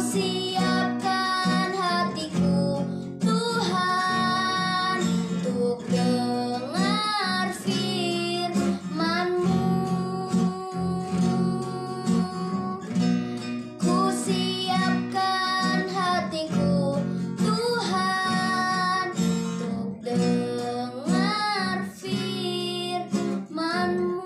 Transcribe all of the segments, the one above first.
siapkan hatiku, Tuhan, untuk dengar firman-Mu. Ku siapkan hatiku, Tuhan, untuk dengar firman-Mu.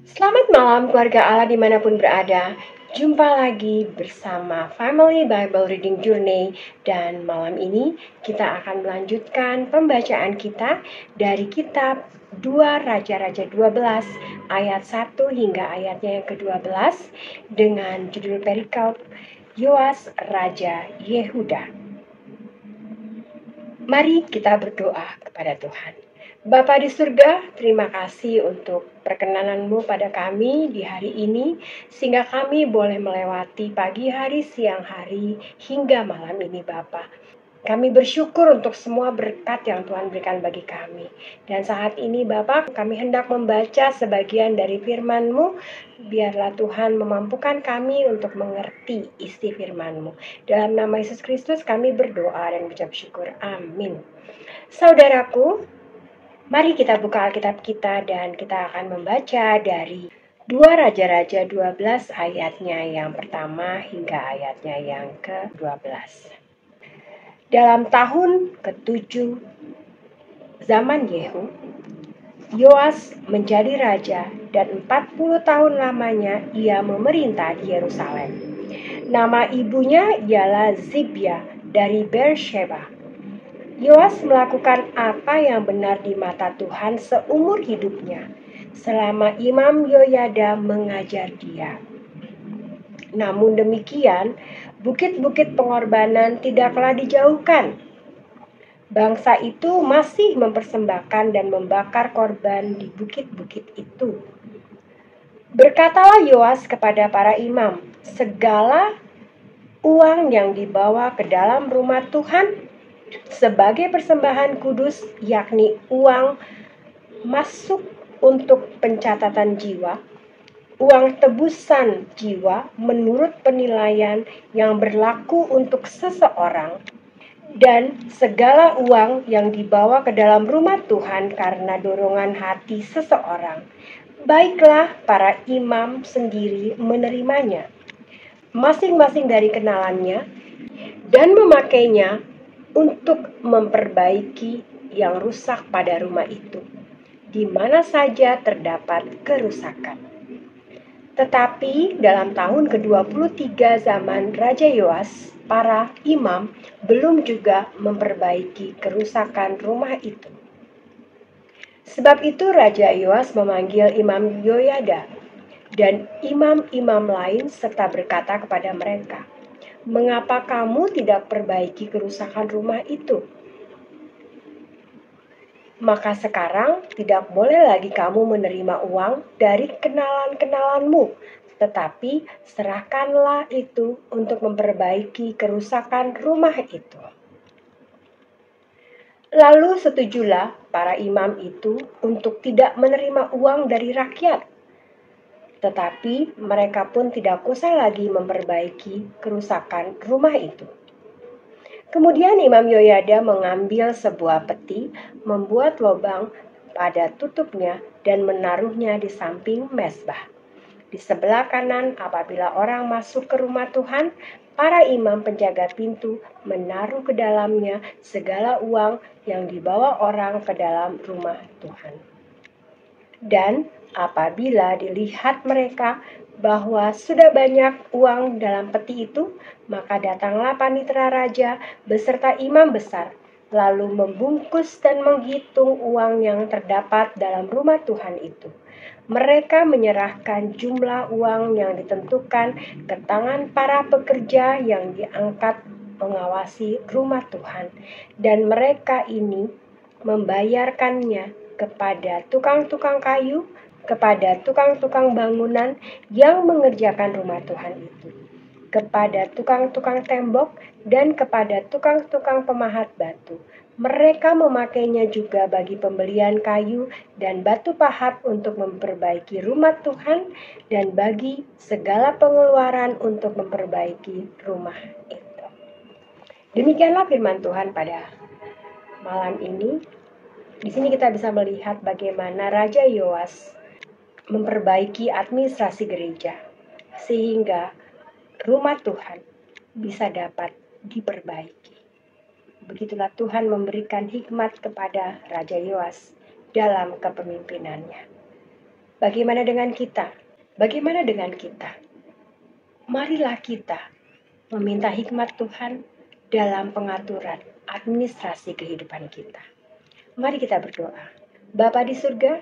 Selamat malam keluarga Allah dimanapun berada. Jumpa lagi bersama Family Bible Reading Journey. Dan malam ini kita akan melanjutkan pembacaan kita dari kitab 2 Raja-Raja 12 ayat 1 hingga ayatnya yang ke-12 dengan judul perikop Yoas Raja Yehuda. Mari kita berdoa kepada Tuhan. Bapa di surga, terima kasih untuk perkenanan-Mu pada kami di hari ini, sehingga kami boleh melewati pagi hari, siang hari, hingga malam ini Bapa. Kami bersyukur untuk semua berkat yang Tuhan berikan bagi kami. Dan saat ini Bapa, kami hendak membaca sebagian dari firman-Mu. Biarlah Tuhan memampukan kami untuk mengerti isi firman-Mu. Dalam nama Yesus Kristus kami berdoa dan mengucap syukur. Amin. Saudaraku, mari kita buka Alkitab kita dan kita akan membaca dari 2 Raja-Raja 12 ayatnya yang pertama hingga ayatnya yang ke-12. Dalam tahun ke-7 zaman Yehu, Yoas menjadi raja dan 40 tahun lamanya ia memerintah di Yerusalem. Nama ibunya ialah Zibia dari Beersheba. Yoas melakukan apa yang benar di mata Tuhan seumur hidupnya, selama Imam Yoyada mengajar dia. Namun demikian, bukit-bukit pengorbanan tidaklah dijauhkan. Bangsa itu masih mempersembahkan dan membakar korban di bukit-bukit itu. Berkatalah Yoas kepada para imam, segala uang yang dibawa ke dalam rumah Tuhan sebagai persembahan kudus, yakni uang masuk untuk pencatatan jiwa, uang tebusan jiwa menurut penilaian yang berlaku untuk seseorang, dan segala uang yang dibawa ke dalam rumah Tuhan karena dorongan hati seseorang, baiklah para imam sendiri menerimanya, masing-masing dari kenalannya, dan memakainya untuk memperbaiki yang rusak pada rumah itu, di mana saja terdapat kerusakan. Tetapi dalam tahun ke-23 zaman Raja Yoas, para imam belum juga memperbaiki kerusakan rumah itu. Sebab itu Raja Yoas memanggil Imam Yoyada dan imam-imam lain serta berkata kepada mereka, "Mengapa kamu tidak perbaiki kerusakan rumah itu? Maka sekarang tidak boleh lagi kamu menerima uang dari kenalan-kenalanmu, tetapi serahkanlah itu untuk memperbaiki kerusakan rumah itu." Lalu setujulah para imam itu untuk tidak menerima uang dari rakyat. Tetapi mereka pun tidak usah lagi memperbaiki kerusakan rumah itu. Kemudian Imam Yoyada mengambil sebuah peti, membuat lubang pada tutupnya dan menaruhnya di samping mezbah. Di sebelah kanan apabila orang masuk ke rumah Tuhan, para imam penjaga pintu menaruh ke dalamnya segala uang yang dibawa orang ke dalam rumah Tuhan. Dan apabila dilihat mereka bahwa sudah banyak uang dalam peti itu, maka datanglah panitera raja beserta imam besar, lalu membungkus dan menghitung uang yang terdapat dalam rumah Tuhan itu. Mereka menyerahkan jumlah uang yang ditentukan ke tangan para pekerja yang diangkat mengawasi rumah Tuhan, dan mereka ini membayarkannya kepada tukang-tukang kayu, kepada tukang-tukang bangunan yang mengerjakan rumah Tuhan itu, kepada tukang-tukang tembok, dan kepada tukang-tukang pemahat batu. Mereka memakainya juga bagi pembelian kayu dan batu pahat untuk memperbaiki rumah Tuhan dan bagi segala pengeluaran untuk memperbaiki rumah itu. Demikianlah firman Tuhan pada malam ini. Di sini kita bisa melihat bagaimana Raja Yoas memperbaiki administrasi gereja sehingga rumah Tuhan bisa dapat diperbaiki. Begitulah Tuhan memberikan hikmat kepada Raja Yoas dalam kepemimpinannya. Bagaimana dengan kita? Bagaimana dengan kita? Marilah kita meminta hikmat Tuhan dalam pengaturan administrasi kehidupan kita. Mari kita berdoa. Bapa di surga,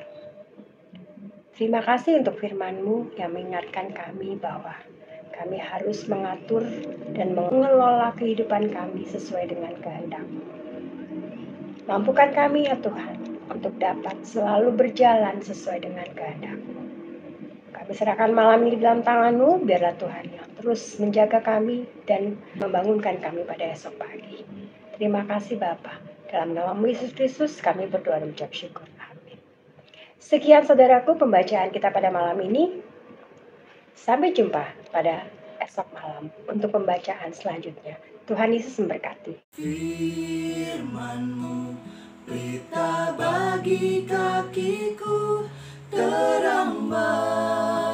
terima kasih untuk firman-Mu yang mengingatkan kami bahwa kami harus mengatur dan mengelola kehidupan kami sesuai dengan kehendak-Mu. Mampukan kami ya Tuhan untuk dapat selalu berjalan sesuai dengan kehendak-Mu. Kami serahkan malam ini dalam tangan-Mu, biarlah Tuhan yang terus menjaga kami dan membangunkan kami pada esok pagi. Terima kasih Bapa. Dalam nama Yesus Kristus kami berdoa dan mengucap syukur. Amin. Sekian saudaraku pembacaan kita pada malam ini. Sampai jumpa pada esok malam untuk pembacaan selanjutnya. Tuhan Yesus memberkati. Firman-Mu, pelita bagi kakiku, terang bagi